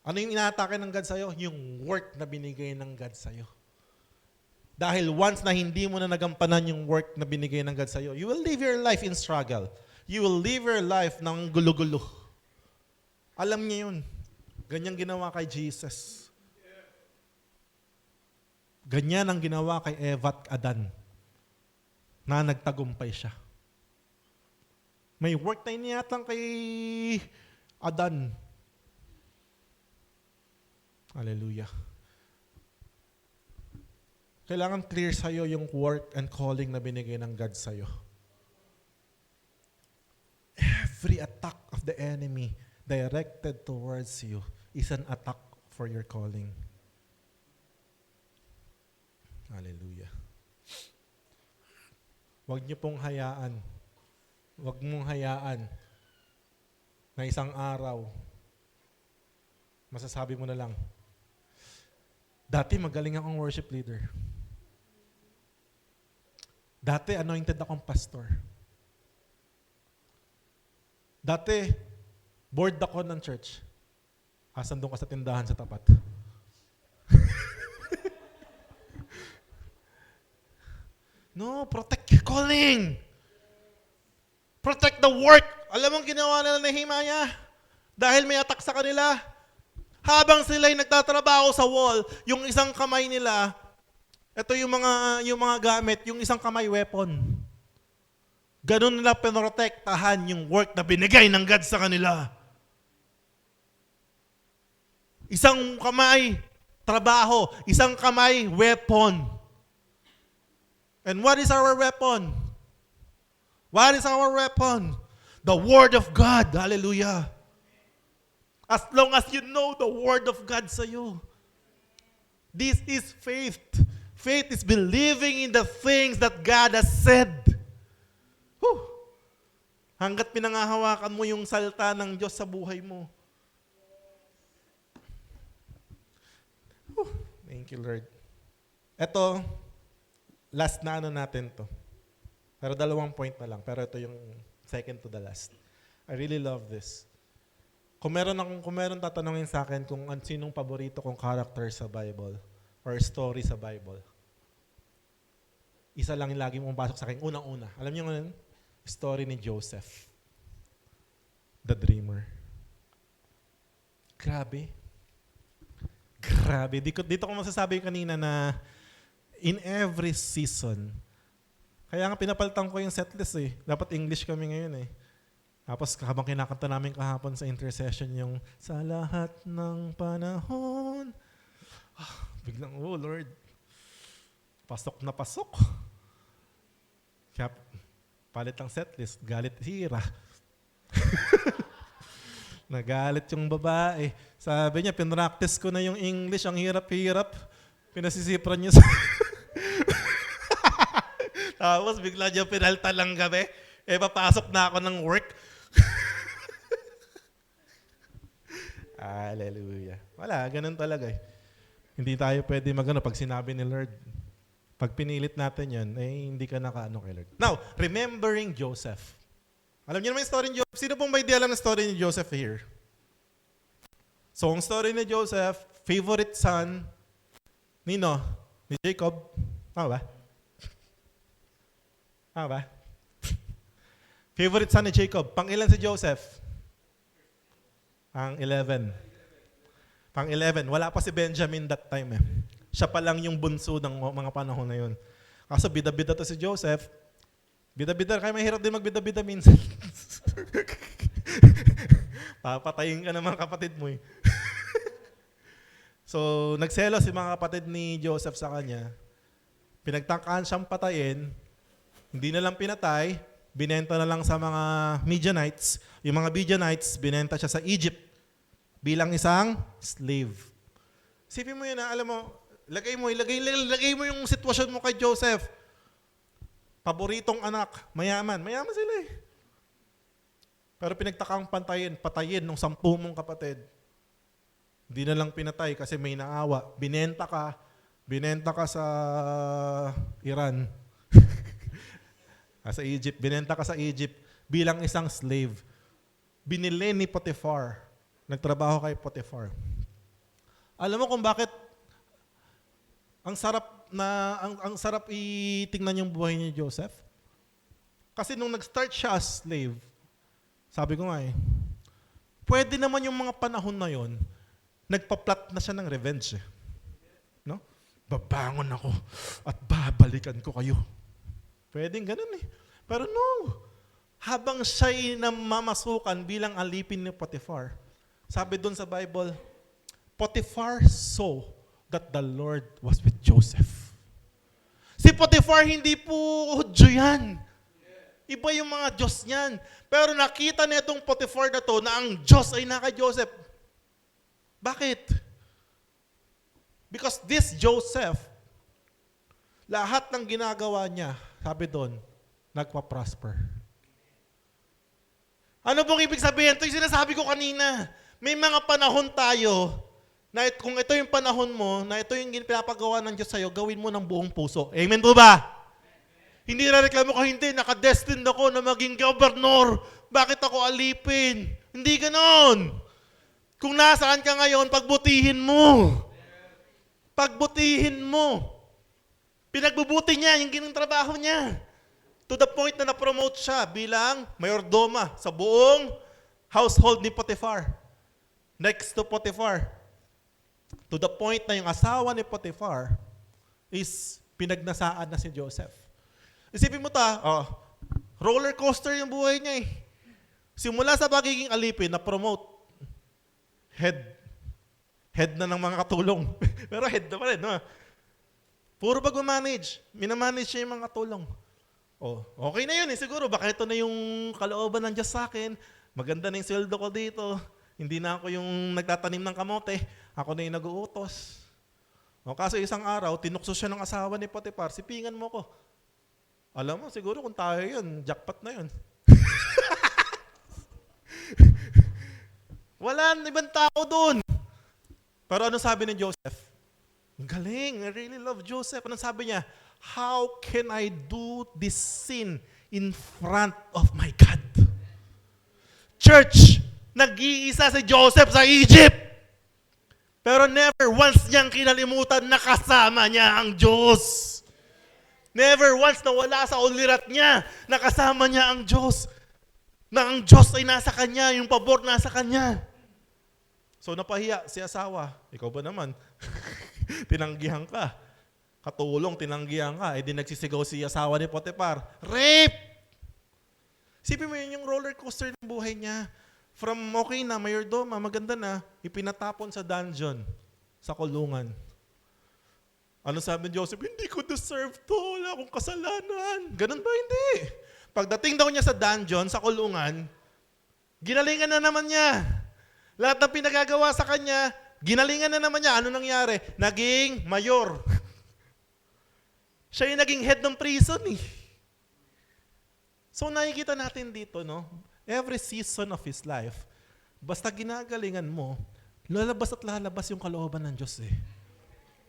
Ano yung inaatake ng God sa'yo? Yung work na binigay ng God sa'yo. Dahil once na hindi mo na nagampanan yung work na binigay ng God sa'yo, you will live your life in struggle. You will live your life ng gulo-gulo. Alam niya yun. Ganyan ginawa kay Jesus. Ganyan ang ginawa kay Eva at Adan na nagtagumpay siya. May work na iniyatang kay Adan. Hallelujah. Kailangan clear sa'yo yung work and calling na binigay ng God sa'yo. Every attack of the enemy directed towards you is an attack for your calling. Hallelujah. Huwag niyo pong hayaan. Huwag mong hayaan na isang araw, masasabi mo na lang, dati magaling akong worship leader. Dati anointed akong pastor. Dati, board ako ng church. Asan doon ka sa tindahan sa tapat? No, protect your calling. Protect the work. Alam mong ginawa nila ni Nehemiah? Dahil may attack sa kanila. Habang sila'y nagtatrabaho sa wall, yung isang kamay nila, ito yung mga gamit, yung isang kamay weapon. Ganun nila pinoprotektahan yung work na binigay ng God sa kanila. Isang kamay, trabaho. Isang kamay, weapon. And what is our weapon? What is our weapon? The Word of God. Hallelujah. As long as you know the Word of God sa iyo. This is faith. Faith is believing in the things that God has said. Whew. Hanggat pinangahawakan mo yung salita ng Diyos sa buhay mo. Whew. Thank you, Lord. Ito, last na natin to. Pero 2 point na lang. Pero ito yung second to the last. I really love this. Kung meron tatanungin sa akin kung sinong paborito kong character sa Bible or story sa Bible, isa lang yung lagi mong pasok sa akin. Unang-una. Alam niyo ngayon? Story ni Joseph. The dreamer. Grabe. Grabe. Dito ko masasabi kanina na in every season, kaya nga pinapalitan ko yung setlist eh. Dapat English kami ngayon eh. Tapos habang kinakanta namin kahapon sa intercession yung sa lahat ng panahon, biglang, oh Lord, pasok na pasok. Kaya palit ang setlist, galit hira. Nagalit yung babae. Sabi niya, pinractice ko na yung English, ang hirap-hirap. Pinasisipran niya sa... Tapos bigla niya pinalta lang gabi. Papasok na ako ng work. Hallelujah. Wala, ganun talaga eh. Hindi tayo pwede magano pag sinabi ni Lord. Pag pinilit natin yan, hindi ka nakaano kay Lord. Now, remembering Joseph. Alam niyo naman yung story ni Joseph? Sino pong may di alam ng story ni Joseph here? So, ang story ni Joseph, favorite son, Nino? Ni Jacob? Tama ba? Tama ba? Favorite son ni Jacob. Pang-ilan si Joseph? Pang-11. Pang-11. Wala pa si Benjamin that time eh. Siya pa lang yung bunso ng mga panahon na yun. Kaso bida-bida to si Joseph. Bida-bida, kaya mahirap din magbida-bida minsan. Papatayin ka ng mga kapatid mo eh. So, nagselos si mga kapatid ni Joseph sa kanya. Pinagtangkaan siyang patayin. Hindi na lang pinatay. Binenta na lang sa mga Midianites. Yung mga Midianites, binenta siya sa Egypt bilang isang slave. Sipin mo yun na, alam mo, lagay mo yung sitwasyon mo kay Joseph. Paboritong anak, mayaman sila eh. Pero pinagtakang patayin ng 10 mong kapatid. Hindi na lang pinatay kasi may naawa. Binenta ka sa Iran. Sa Egypt, binenta ka sa Egypt bilang isang slave. Binili ni Potiphar. Nagtrabaho kay Potiphar. Alam mo kung bakit ang sarap itingnan yung buhay ni Joseph? Kasi nung nag-start siya as slave, sabi ko nga pwede naman yung mga panahon na yon, nagpa-plot na siya ng revenge. No? Babangon ako at babalikan ko kayo. Pwedeng ganun eh. Pero no, habang siya'y namamasukan bilang alipin ni Potiphar, sabi doon sa Bible, Potiphar saw that the Lord was with Joseph. Si Potiphar hindi po Hudyo yan. Iba yung mga Diyos niyan. Pero nakita niya itong Potiphar na to na ang Diyos ay naka Joseph. Bakit? Because this Joseph, lahat ng ginagawa niya, sabi doon, nagpa-prosper. Ano pong ibig sabihin? Ito yung sinasabi ko kanina. May mga panahon tayo na kung ito yung panahon mo, na ito yung pinapagawa ng Diyos sa'yo, gawin mo ng buong puso. Amen po ba? Hindi na reklamo ko, hindi, nakadestined ako na maging gobernador. Bakit ako alipin? Hindi ganon. Kung nasaan ka ngayon, pagbutihin mo. Pagbutihin mo. Pinagbubuti niya yung ginang trabaho niya. To the point na na-promote siya bilang mayordoma sa buong household ni Potiphar. Next to Potiphar. To the point na yung asawa ni Potiphar is pinagnasaan na si Joseph. Isipin mo roller coaster yung buhay niya eh. Simula sa pagiging alipin, na-promote. Head na ng mga katulong. Pero head na pa rin. No? Puro pag-manage. Minamanage niya yung mga katulong. Okay na yun eh. Siguro, baka ito na yung kalooban ng Diyos sa akin. Maganda na yung sweldo ko dito. Hindi na ako yung nagtatanim ng kamote. Ako na yung nag-uutos. Kaso isang araw, tinukso siya ng asawa ni Potiphar, sipingan mo ko. Alam mo, siguro kung tayo yun, jackpot na yun. Wala ibang tao doon. Pero ano sabi ni Joseph? Galing, I really love Joseph. Ano sabi niya? How can I do this sin in front of my God? Church, nag-iisa si Joseph sa Egypt. Pero never once niyang kinalimutan na kasama niya ang Diyos. Never once na wala sa ulirat niya, nakasama niya ang Diyos. Na ang Diyos ay nasa kanya, yung pabor nasa kanya. So napahiya si asawa. Ikaw ba naman? Tinanggihan ka. Katulong, tinanggihan ka. Di nagsisigaw si asawa ni Potiphar. Rape! Sipin mo yun yung roller coaster ng buhay niya. From okay na, mayordoma, maganda na, ipinatapon sa dungeon, sa kulungan. Ano sabi ni Joseph? Hindi ko deserve to. Wala akong kasalanan. Ganun ba? Hindi. Pagdating daw niya sa dungeon, sa kulungan, ginalingan na naman niya. Lahat ng pinagagawa sa kanya, ginalingan na naman niya. Ano nangyari? Naging mayor. Siya yung naging head ng prison eh. So nakikita natin dito, no? Every season of his life, basta ginagalingan mo, lalabas at lalabas yung kalooban ng Diyos eh.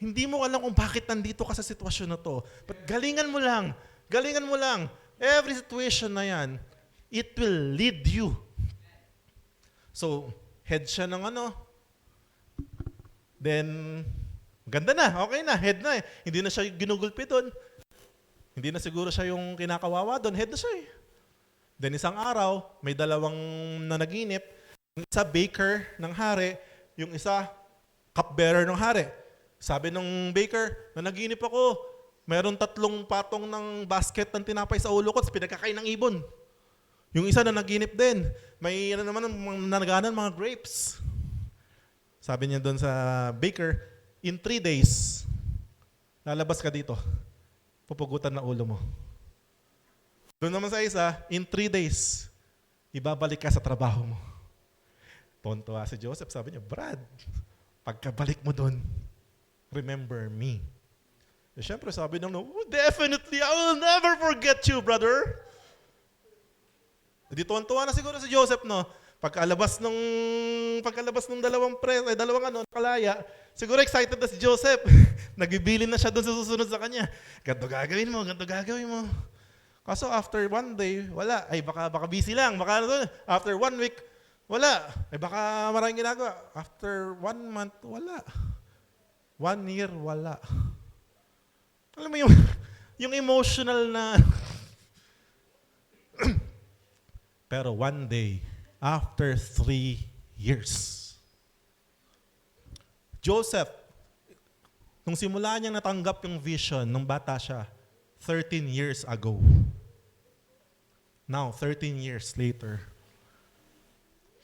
Hindi mo alam kung bakit nandito ka sa sitwasyon na to. But galingan mo lang. Galingan mo lang. Every situation na yan, it will lead you. So, head siya ng then, ganda na, okay na, head na eh. Hindi na siya ginugulpi doon. Hindi na siguro siya yung kinakawawa doon, head na siya eh. Then isang araw, may dalawang nanaginip. Yung isa baker ng hari, yung isa cupbearer ng hari. Sabi ng baker, nanaginip ako, meron 3 patong ng basket ng tinapay sa ulo ko, tapos pinagkakain ng ibon. Yung isa nanaginip din, may nanaganan mga grapes. Sabi niya doon sa baker, in 3 days, lalabas ka dito, pupugutan na ulo mo. Doon naman sa isa, in 3 days, ibabalik ka sa trabaho mo. Tontuwa si Joseph, sabi niya, Brad, pagkabalik mo doon, remember me. E syempre sabi ng definitely, I will never forget you, brother. Di tuwan-tuwa na siguro si Joseph, no? Pagkalabas ng dalawang kalaya, siguro excited na si Joseph. Nagibilin na siya doon sa susunod sa kanya. Ganto gagawin mo. Kaso after 1 day, wala. Ay baka busy lang. After 1 week, wala. Ay baka maraming ginagawa. After 1 month, wala. 1 year, wala. Alam mo yung emotional na... Pero 1 day, after 3 years, Joseph, nung simula niyang natanggap yung vision nung bata siya, 13 years ago. Now, 13 years later,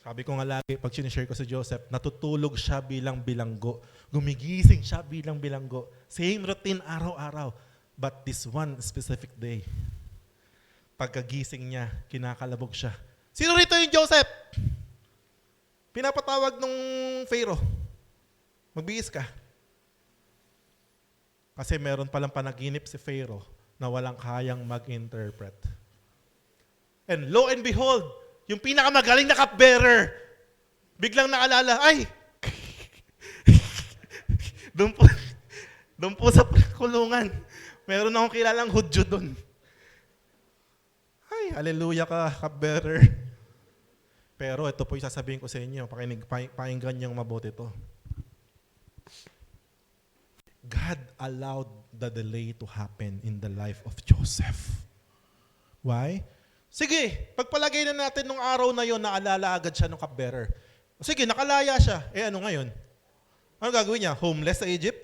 sabi ko nga lagi, pag sinishare ko si Joseph, natutulog siya bilang bilanggo. Gumigising siya bilang bilanggo. Same routine araw-araw. But this one specific day, pagkagising niya, kinakalabog siya. Sino rito yung Joseph? Pinapatawag nung Pharaoh. Magbihis ka. Kasi meron palang panaginip si Pharaoh na walang kayang mag-interpret. And lo and behold, yung pinakamagaling na cupbearer, biglang naalala, ay, doon po sa kulungan, meron akong kilalang Hudyo doon. Ay, hallelujah ka, cupbearer. Pero ito po yung sasabihin ko sa inyo, pakinggan niyong mabuti ito. God allowed the delay to happen in the life of Joseph. Why? Sige, pagpalagay na natin nung araw na yon, naalala agad siya ng cupbearer. Sige, nakalaya siya. Ano ngayon? Ano gagawin niya? Homeless sa Egypt?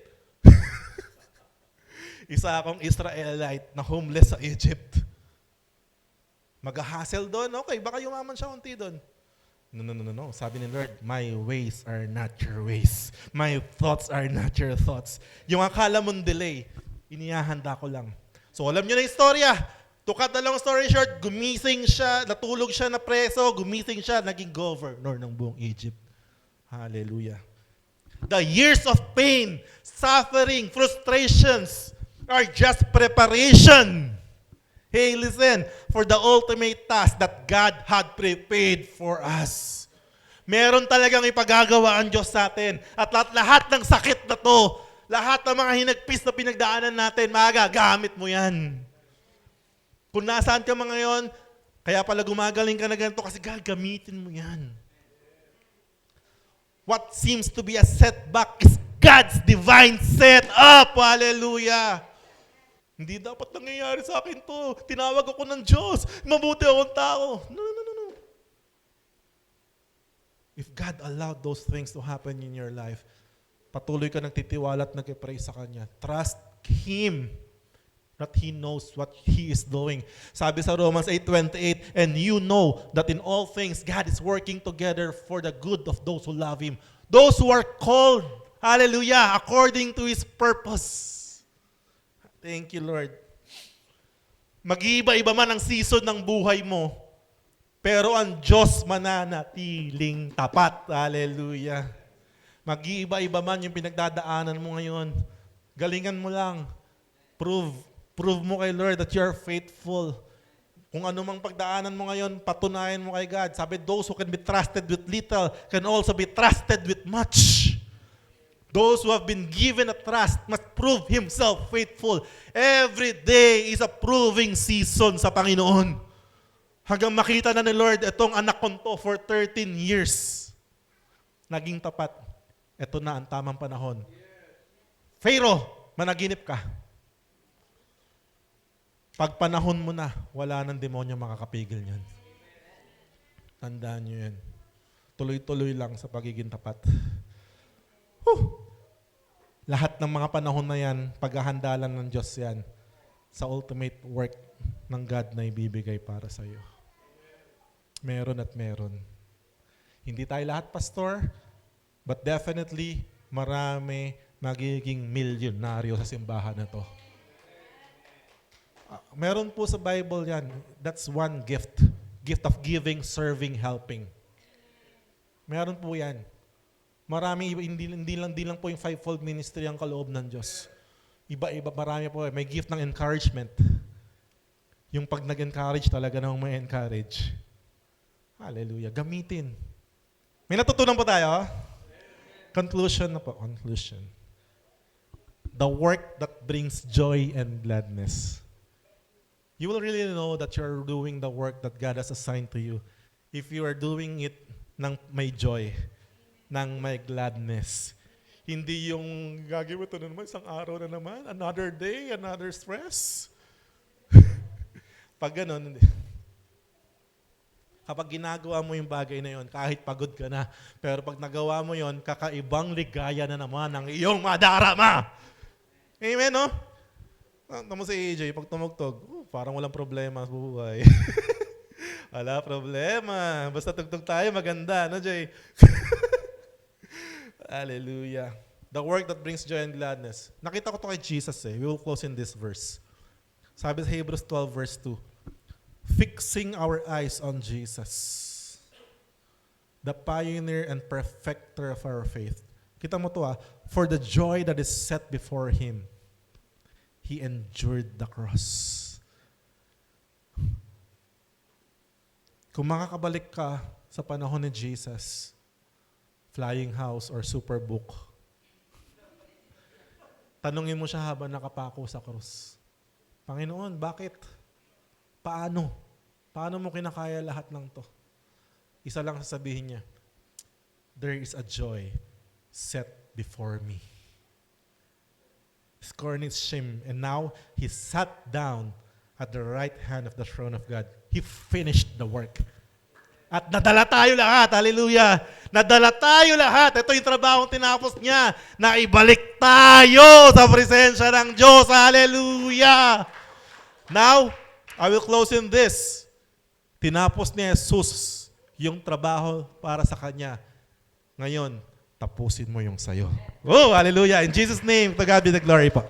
Isa akong Israelite na homeless sa Egypt. Mag-hassle doon? Okay, baka yumaman siya unti doon. No. Sabi ni Lord, my ways are not your ways. My thoughts are not your thoughts. Yung akala mong delay, inihahanda ko lang. So alam niyo na yung istorya. To cut the long story short, gumising siya, natulog siya na preso, gumising siya, naging governor ng buong Egypt. Hallelujah. The years of pain, suffering, frustrations are just preparation. Hey, listen, for the ultimate task that God had prepared for us. Meron talagang ipagagawa ang Diyos sa atin. At lahat ng sakit na to, lahat ng mga hinagpis na pinagdaanan natin, magagamit mo yan. Kung nasaan ka mga ngayon, kaya pala gumagaling ka na ganito kasi gagamitin mo yan. What seems to be a setback is God's divine setup. Hallelujah. Hindi dapat nangyayari sa akin to. Tinawag ako ng Diyos. Mabuti akong tao. No. If God allowed those things to happen in your life, patuloy ka nagtitiwala at nag-pray sa Kanya. Trust Him that He knows what He is doing. Sabi sa Romans 8:28, and you know that in all things God is working together for the good of those who love Him. Those who are called, hallelujah, according to His purpose. Thank you, Lord. Mag-iiba-iba man ang season ng buhay mo, pero ang Diyos mananatiling tapat. Hallelujah. Mag-iiba-iba man yung pinagdadaanan mo ngayon. Galingan mo lang. Prove mo kay Lord that you are faithful. Kung ano mang pagdaanan mo ngayon, patunayan mo kay God. Sabi, those who can be trusted with little can also be trusted with much. Those who have been given a trust must prove himself faithful. Every day is a proving season sa Panginoon. Hanggang makita na ni Lord, itong anak ko to for 13 years. Naging tapat. Ito na ang tamang panahon. Pharaoh, managinip ka. Pag panahon mo na, wala nang demonyo makakapigil niyan. Tandaan niyo yan. Tuloy-tuloy lang sa pagiging tapat. Lahat ng mga panahon na yan, paghahanda lang ng Diyos yan sa ultimate work ng God na ibibigay para sa iyo. Meron at meron. Hindi tayo lahat pastor, but definitely marami magiging milyonaryo sa simbahan na to. Meron po sa Bible yan. That's one gift. Gift of giving, serving, helping. Meron po yan. Marami, hindi lang po yung fivefold ministry ang kaloob ng Diyos. Iba-iba, marami po. May gift ng encouragement. Yung pag nag-encourage talaga nang may encourage. Hallelujah. Gamitin. May natutunan po tayo? Conclusion na po. Conclusion. The work that brings joy and gladness. You will really know that you're doing the work that God has assigned to you if you are doing it ng may joy, ng may gladness. Hindi yung gagawin ito na naman, isang araw na naman, another day, another stress. Pag ganun, kapag ginagawa mo yung bagay na yon, kahit pagod ka na, pero pag nagawa mo yon, kakaibang ligaya na naman ang iyong madarama. Amen, no? Tama si AJ, pag tumugtog, parang walang problema sa buhay. Wala problema. Basta tugtog tayo, maganda. No, Jay? Hallelujah. The work that brings joy and gladness. Nakita ko to kay Jesus eh. We will close in this verse. Sabi sa Hebrews 12 verse 2, fixing our eyes on Jesus, the pioneer and perfecter of our faith. Kita mo to for the joy that is set before Him, He endured the cross. Kung makakabalik ka sa panahon ni Jesus, Flying House or Superbook, tanungin mo siya habang nakapako sa krus, Panginoon, bakit? Paano? Paano mo kinakaya lahat ng to? isa lang sasabihin niya, there is a joy set before me. Scorning shame. And now, he sat down at the right hand of the throne of God. He finished the work. At nadala tayo lahat. Hallelujah. Nadala tayo lahat. Ito yung trabaho tinapos niya. Naibalik tayo sa presensya ng Diyos. Hallelujah. Now, I will close in this. Tinapos ni Jesus yung trabaho para sa Kanya. Ngayon, tapusin mo yung sayo. Oh, hallelujah. In Jesus' name, to God be the glory po.